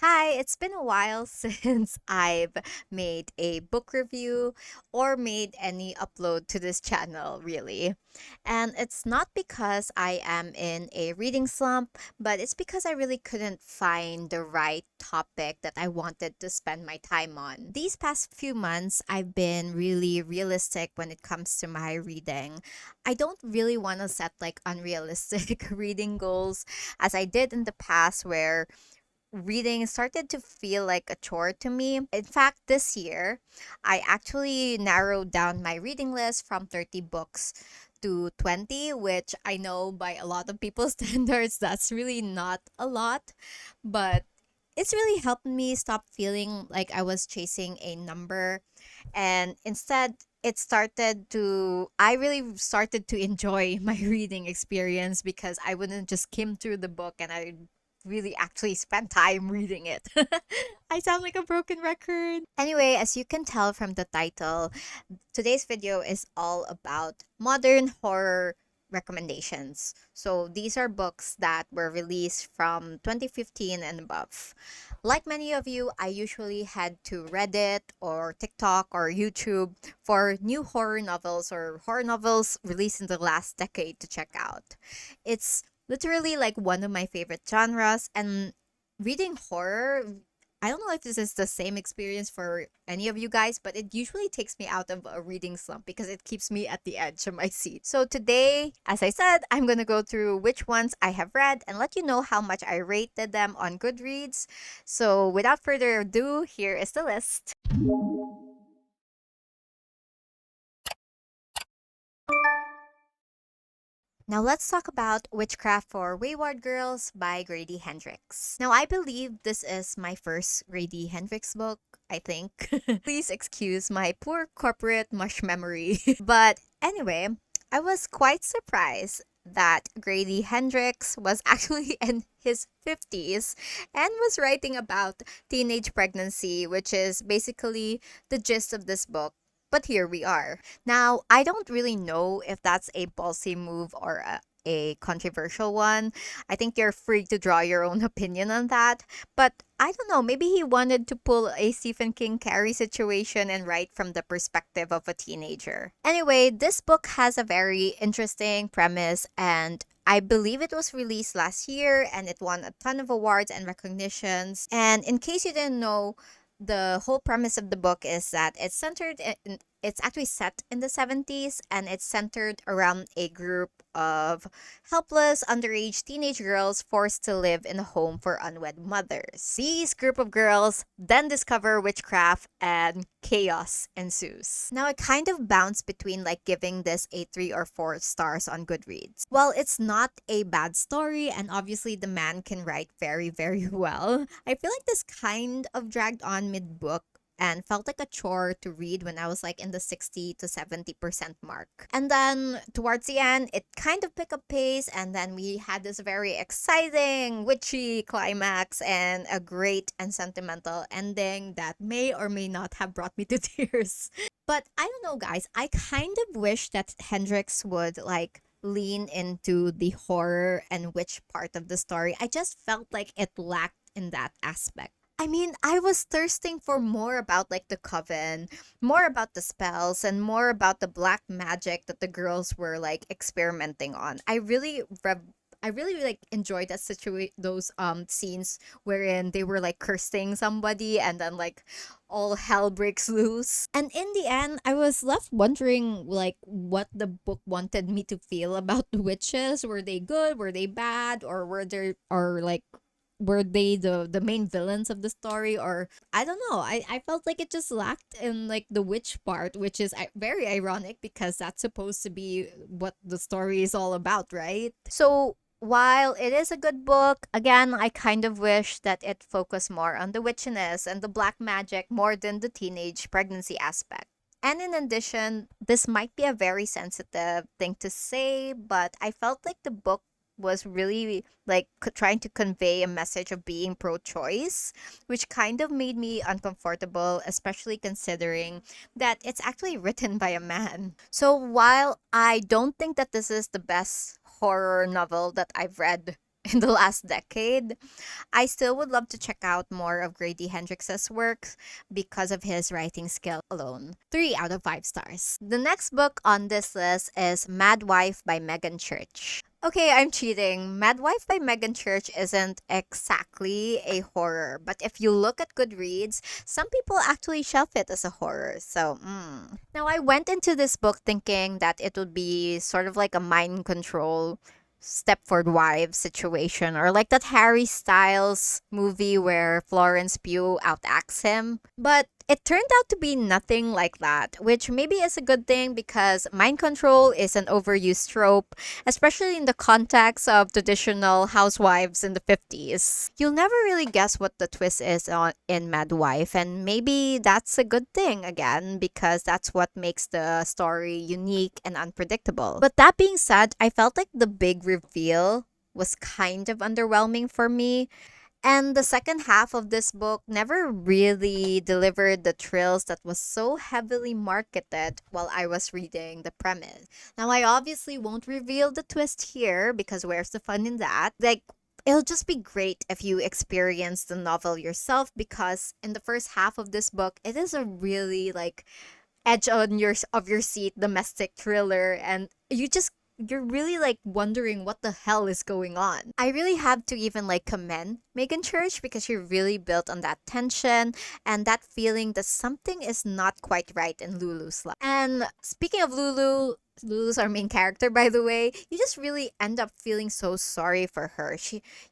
Hi, it's been a while since I've made a book review or made any upload to this channel, really. And it's not because I am in a reading slump, but it's because I really couldn't find the right topic that I wanted to spend my time on. These past few months, I've been really realistic when it comes to my reading. I don't really want to set like unrealistic reading goals as I did in the past where reading started to feel like a chore to me. In fact, this year, I actually narrowed down my reading list from 30 books to 20, which I know by a lot of people's standards, that's really not a lot. But it's really helped me stop feeling like I was chasing a number. And instead, I really started to enjoy my reading experience because I wouldn't just skim through the book and I really actually spend time reading it. I sound like a broken record. Anyway, as you can tell from the title, today's video is all about modern horror recommendations. So these are books that were released from 2015 and above. Like many of you, I usually head to Reddit or TikTok or YouTube for new horror novels or horror novels released in the last decade to check out. It's literally like one of my favorite genres, and reading horror, I don't know if this is the same experience for any of you guys, but it usually takes me out of a reading slump because it keeps me at the edge of my seat. So today, as I said, I'm going to go through which ones I have read and let you know how much I rated them on Goodreads. So without further ado, here is the list. Now let's talk about Witchcraft for Wayward Girls by Grady Hendrix. Now I believe this is my first Grady Hendrix book, I think. Please excuse my poor corporate mush memory. But anyway, I was quite surprised that Grady Hendrix was actually in his 50s and was writing about teenage pregnancy, which is basically the gist of this book. But here we are. Now, I don't really know if that's a ballsy move or a controversial one. I think you're free to draw your own opinion on that. But I don't know, maybe he wanted to pull a Stephen King Carrie situation and write from the perspective of a teenager. Anyway, this book has a very interesting premise, and I believe it was released last year and it won a ton of awards and recognitions. And in case you didn't know, the whole premise of the book is that it's actually set in the 70s, and it's centered around a group of helpless underage teenage girls forced to live in a home for unwed mothers. These group of girls then discover witchcraft and chaos ensues. Now I kind of bounce between like giving this a 3 or 4 stars on Goodreads. While it's not a bad story and obviously the man can write very very well, I feel like this kind of dragged on mid-book and felt like a chore to read when I was like in the 60 to 70% mark. And then towards the end, it kind of picked up pace, and then we had this very exciting, witchy climax and a great and sentimental ending that may or may not have brought me to tears. But I don't know, guys. I kind of wish that Hendrix would like lean into the horror and witch part of the story. I just felt like it lacked in that aspect. I mean, I was thirsting for more about like the coven, more about the spells, and more about the black magic that the girls were like experimenting on. I really like enjoyed those scenes wherein they were like cursing somebody and then like all hell breaks loose. And in the end, I was left wondering like what the book wanted me to feel about the witches. Were they good? Were they bad? Or were they the main villains of the story? Or I don't know, I felt like it just lacked in like the witch part, which is very ironic because that's supposed to be what the story is all about, right? So while it is a good book, again, I kind of wish that it focused more on the witchiness and the black magic more than the teenage pregnancy aspect. And in addition, this might be a very sensitive thing to say, but I felt like the book was really like trying to convey a message of being pro choice, which kind of made me uncomfortable, especially considering that it's actually written by a man. So while I don't think that this is the best horror novel that I've read in the last decade. I still would love to check out more of Grady Hendrix's work because of his writing skill alone. 3 out of 5 stars. The next book on this list is Mad Wife by Megan Church. Okay, I'm cheating. Mad Wife by Megan Church isn't exactly a horror, but if you look at Goodreads, some people actually shelf it as a horror. Now, I went into this book thinking that it would be sort of like a mind control Stepford Wives situation, or like that Harry Styles movie where Florence Pugh outacts him. But it turned out to be nothing like that, which maybe is a good thing because mind control is an overused trope, especially in the context of traditional housewives in the 50s. You'll never really guess what the twist is in Mad Wife, and maybe that's a good thing again because that's what makes the story unique and unpredictable. But that being said, I felt like the big reveal was kind of underwhelming for me. And the second half of this book never really delivered the thrills that was so heavily marketed while I was reading the premise. Now, I obviously won't reveal the twist here because where's the fun in that? Like, it'll just be great if you experience the novel yourself because in the first half of this book, it is a really like edge on your seat domestic thriller, and you're really like wondering what the hell is going on. I really have to even like commend Megan Church because she really built on that tension and that feeling that something is not quite right in Lulu's life. And speaking of Lulu's our main character, by the way, you just really end up feeling so sorry for her.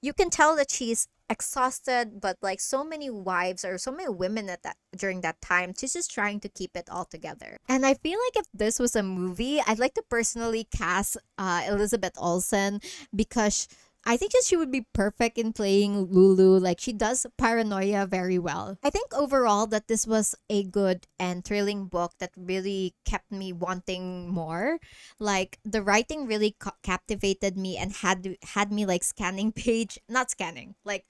You can tell that she's exhausted, but like so many wives or so many women at that during that time, she's just trying to keep it all together. And I feel like if this was a movie, I'd like to personally cast Elizabeth Olsen because I think that she would be perfect in playing Lulu. Like she does paranoia very well. I think overall that this was a good and thrilling book that really kept me wanting more. Like the writing really captivated me and had me like scanning page, not scanning, like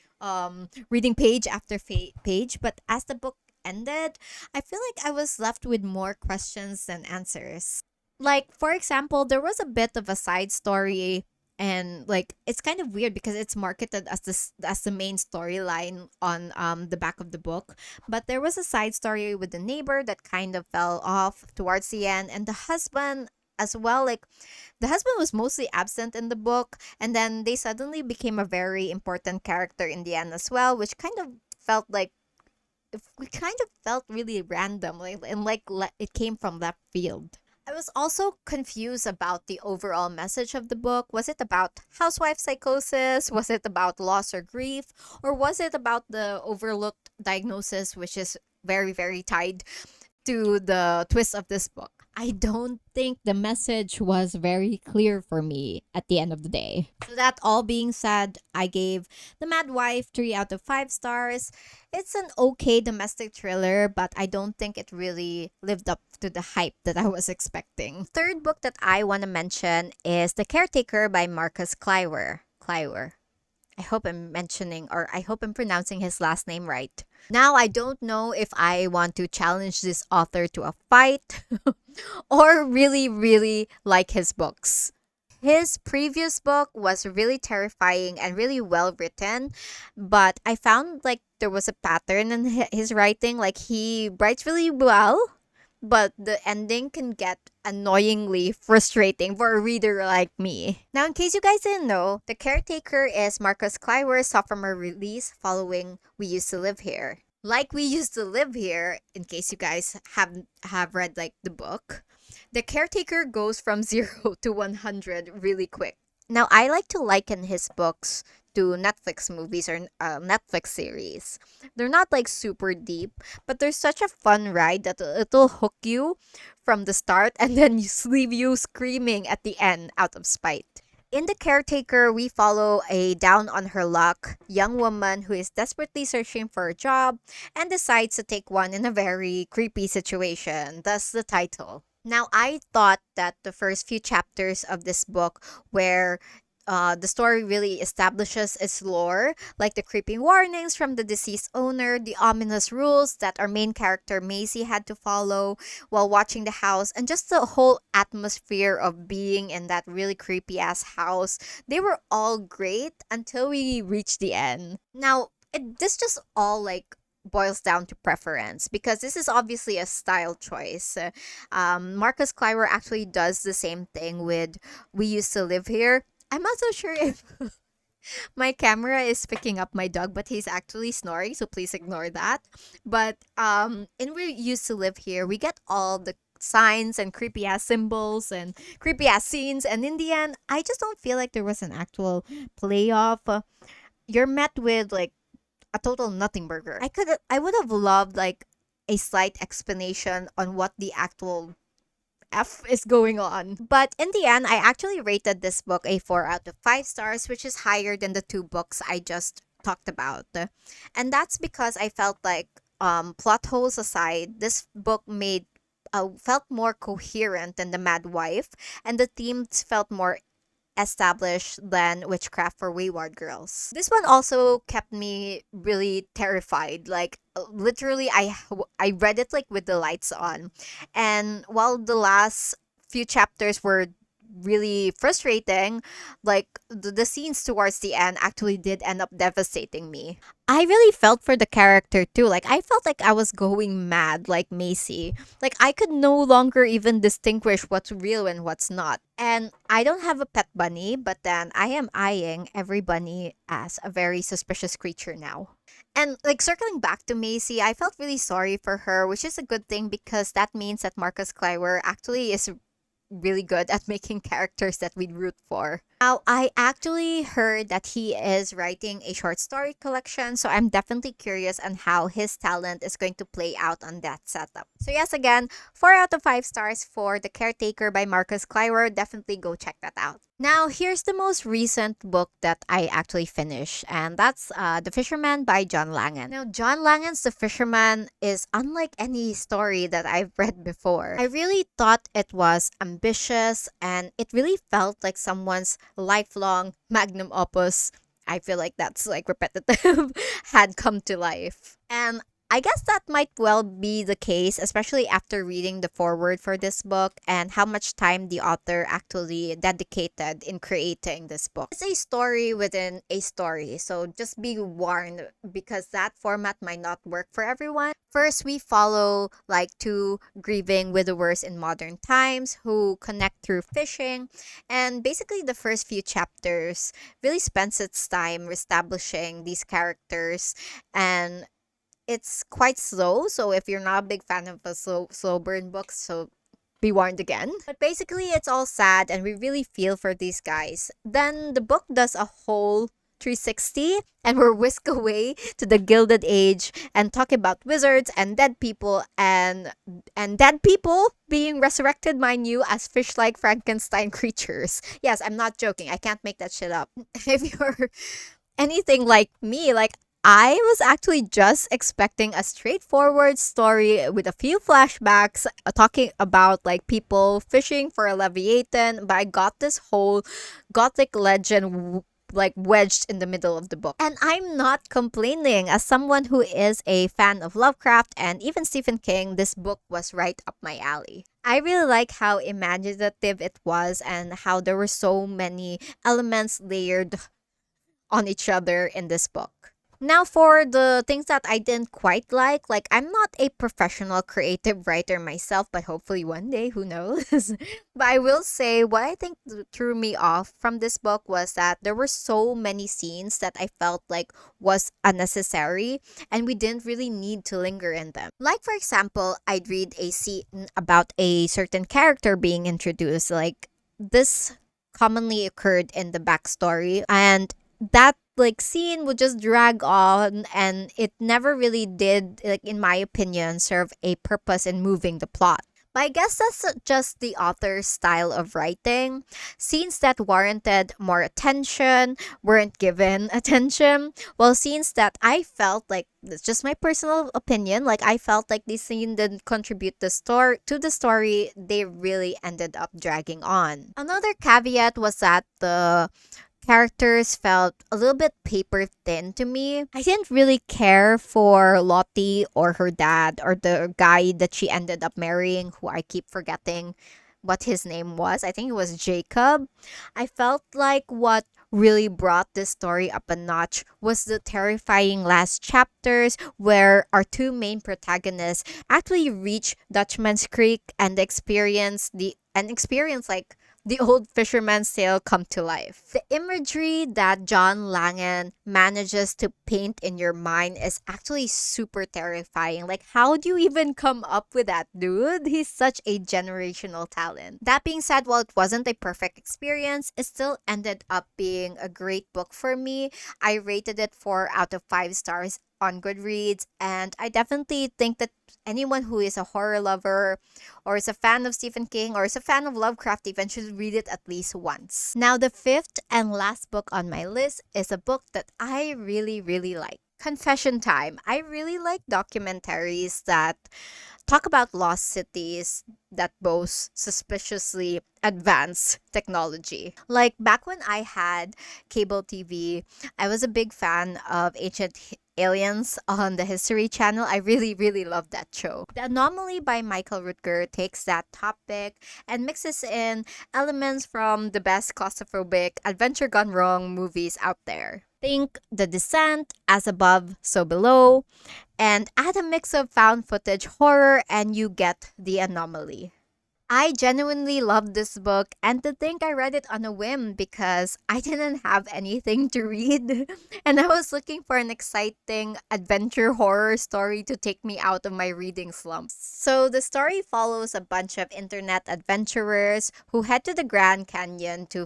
reading page after page. But as the book ended, I feel like I was left with more questions than answers. Like for example, there was a bit of a side story, and like it's kind of weird because it's marketed as as the main storyline on the back of the book, but there was a side story with the neighbor that kind of fell off towards the end, and the husband as well. Like the husband was mostly absent in the book, and then they suddenly became a very important character in the end as well, which kind of felt like if we kind of felt really random, like and like it came from left field. I was also confused about the overall message of the book. Was it about housewife psychosis? Was it about loss or grief? Or was it about the overlooked diagnosis, which is very, very tied to the twist of this book? I don't think the message was very clear for me at the end of the day. So that all being said, I gave The Mad Wife 3 out of 5 stars. It's an okay domestic thriller, but I don't think it really lived up to the hype that I was expecting. Third book that I want to mention is The Caretaker by Marcus Kleiwer. Kleiwer. I hope I'm mentioning or I hope I'm pronouncing his last name right. Now, I don't know if I want to challenge this author to a fight or really, really like his books. His previous book was really terrifying and really well written, but I found like there was a pattern in his writing. Like he writes really well, but the ending can get annoyingly frustrating for a reader like me. Now, in case you guys didn't know, The Caretaker is Marcus Kleiwer's sophomore release following We Used to Live Here. Like We Used to Live Here, in case you guys have read like the book, The Caretaker goes from 0 to 100 really quick. Now, I like to liken his books to Netflix movies or Netflix series. They're not like super deep, but they're such a fun ride that it'll hook you from the start and then leave you screaming at the end out of spite. In The Caretaker, we follow a down on her luck young woman who is desperately searching for a job and decides to take one in a very creepy situation, thus the title. Now, I thought that the first few chapters of this book were the story really establishes its lore, like the creeping warnings from the deceased owner, the ominous rules that our main character Macy had to follow while watching the house, and just the whole atmosphere of being in that really creepy ass house. They were all great until we reached the end. Now, this just all like boils down to preference because this is obviously a style choice. Marcus Clywer actually does the same thing with We Used to Live Here. I'm not so sure if my camera is picking up my dog, but he's actually snoring, so please ignore that. But in We Used to Live Here, we get all the signs and creepy ass symbols and creepy ass scenes, and in the end, I just don't feel like there was an actual playoff. You're met with like a total nothing burger. I would have loved like a slight explanation on what the actual F is going on. But in the end, I actually rated this book a 4 out of 5 stars, which is higher than the two books I just talked about. And that's because I felt like plot holes aside, this book made felt more coherent than The Mad Wife, and the themes felt more established than Witchcraft for Wayward Girls. This one also kept me really terrified. Like literally I read it like with the lights on. And while the last few chapters were really frustrating, like the scenes towards the end actually did end up devastating me. I really felt for the character too. Like I felt like I was going mad like Macy. Like I could no longer even distinguish what's real and what's not. And I don't have a pet bunny, but then I am eyeing every bunny as a very suspicious creature now. And like circling back to Macy, I felt really sorry for her, which is a good thing because that means that Marcus Clywer actually is really good at making characters that we'd root for. Now, I actually heard that he is writing a short story collection, so I'm definitely curious on how his talent is going to play out on that setup. So yes, again, 4 out of 5 stars for The Caretaker by Marcus Clywer. Definitely go check that out. Now, here's the most recent book that I actually finished, and that's The Fisherman by John Langan. Now, John Langan's The Fisherman is unlike any story that I've read before. I really thought it was ambitious, and it really felt like someone's lifelong magnum opus. I feel like that's like repetitive, had come to life. And I guess that might well be the case, especially after reading the foreword for this book and how much time the author actually dedicated in creating this book. It's a story within a story, so just be warned because that format might not work for everyone. First, we follow like two grieving widowers in modern times who connect through fishing, and basically the first few chapters really spends its time establishing these characters, and it's quite slow. So if you're not a big fan of a slow burn books, so be warned again. But basically, it's all sad, and we really feel for these guys. Then the book does a whole 360, and we're whisked away to the Gilded Age and talk about wizards and dead people and dead people being resurrected, mind you, as fish-like Frankenstein creatures. Yes, I'm not joking. I can't make that shit up. If you're anything like me, like I was actually just expecting a straightforward story with a few flashbacks talking about like people fishing for a leviathan, but I got this whole gothic legend like wedged in the middle of the book. And I'm not complaining. As someone who is a fan of Lovecraft and even Stephen King, this book was right up my alley. I really like how imaginative it was and how there were so many elements layered on each other in this book. Now, for the things that I didn't quite like I'm not a professional creative writer myself, but hopefully one day, who knows? But I will say what I think threw me off from this book was that there were so many scenes that I felt like was unnecessary and we didn't really need to linger in them. Like, for example, I'd read a scene about a certain character being introduced, like this commonly occurred in the backstory, and that like scene would just drag on and it never really did, like in my opinion, serve a purpose in moving the plot. But I guess that's just the author's style of writing. Scenes that warranted more attention weren't given attention, while scenes that I felt like, it's just my personal opinion, like I felt like this scene didn't contribute to the story, they really ended up dragging on. Another caveat was that the characters felt a little bit paper thin to me. I didn't really care for Lottie or her dad or the guy that she ended up marrying, who I keep forgetting what his name was. I think it was Jacob. I felt like what really brought this story up a notch was the terrifying last chapters where our two main protagonists actually reach Dutchman's Creek and experience like the old fisherman's tale come to life. The imagery that John Langan manages to paint in your mind is actually super terrifying. Like, how do you even come up with that, dude? He's such a generational talent. That being said, while it wasn't a perfect experience, it still ended up being a great book for me. I rated it 4 out of 5 stars on Goodreads, and I definitely think that anyone who is a horror lover or is a fan of Stephen King or is a fan of Lovecraft even should read it at least once. Now, the fifth and last book on my list is a book that I really, really like. Confession time. I really like documentaries that talk about lost cities that boast suspiciously advanced technology. Like back when I had cable TV, I was a big fan of Aliens on the History Channel. I really, really love that show. The Anomaly by Michael Rutger takes that topic and mixes in elements from the best claustrophobic adventure gone wrong movies out there. Think The Descent, As Above, So Below, and add a mix of found footage horror and you get The Anomaly. I genuinely loved this book, and to think I read it on a whim because I didn't have anything to read. And I was looking for an exciting adventure horror story to take me out of my reading slump. So the story follows a bunch of internet adventurers who head to the Grand Canyon to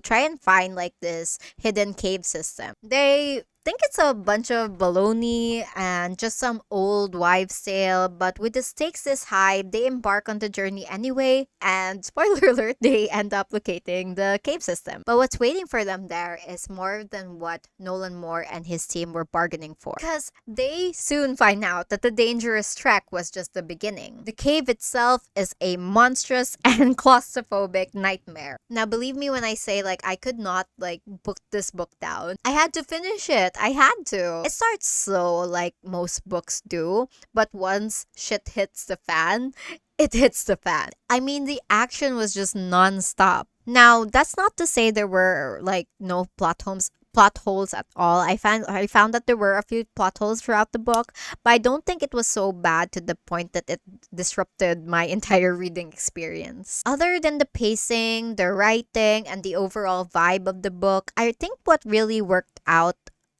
try and find like this hidden cave system. They think it's a bunch of baloney and just some old wives' tale, but with the stakes this high, they embark on the journey anyway, and spoiler alert, they end up locating the cave system. But what's waiting for them there is more than what Nolan Moore and his team were bargaining for. Because they soon find out that the dangerous trek was just the beginning. The cave itself is a monstrous and claustrophobic nightmare. Now, believe me when I say, like, I could not, like, book this book down. I had to finish it. I had to. It starts slow, like most books do, but once shit hits the fan, it hits the fan. I mean, the action was just non-stop. Now, that's not to say there were like no plot holes at all. I found that there were a few plot holes throughout the book, but I don't think it was so bad to the point that it disrupted my entire reading experience. Other than the pacing, the writing, and the overall vibe of the book, I think what really worked out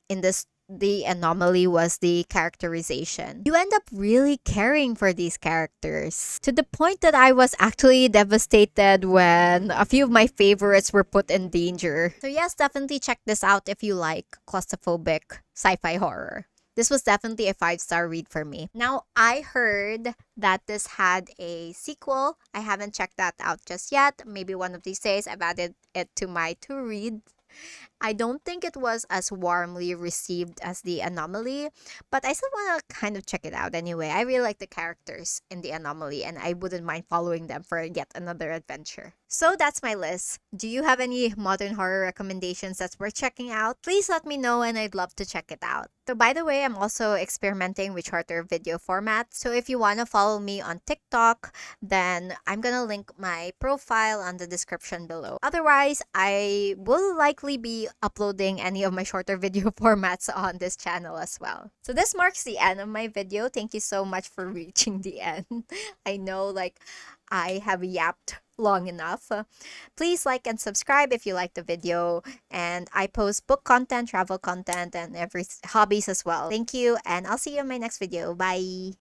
in this the anomaly was the characterization. You end up really caring for these characters to the point that I was actually devastated when a few of my favorites were put in danger. So yes, definitely check this out if you like claustrophobic sci-fi horror. This was definitely a 5-star read for me. Now, I heard that this had a sequel. I haven't checked that out just yet. Maybe one of these days I've added it to my to read. I don't think it was as warmly received as The Anomaly, but I still want to kind of check it out anyway. I really like the characters in The Anomaly, and I wouldn't mind following them for yet another adventure. So that's my list. Do you have any modern horror recommendations that's worth checking out? Please let me know and I'd love to check it out. So by the way, I'm also experimenting with shorter video formats. So if you want to follow me on TikTok, then I'm going to link my profile on the description below. Otherwise, I will likely be uploading any of my shorter video formats on this channel as well. So this marks the end of my video. Thank you so much for reaching the end. I know like I have yapped long enough. Please like and subscribe if you like the video, and I post book content, travel content, and every hobbies as well. Thank you, and I'll see you in my next video. Bye.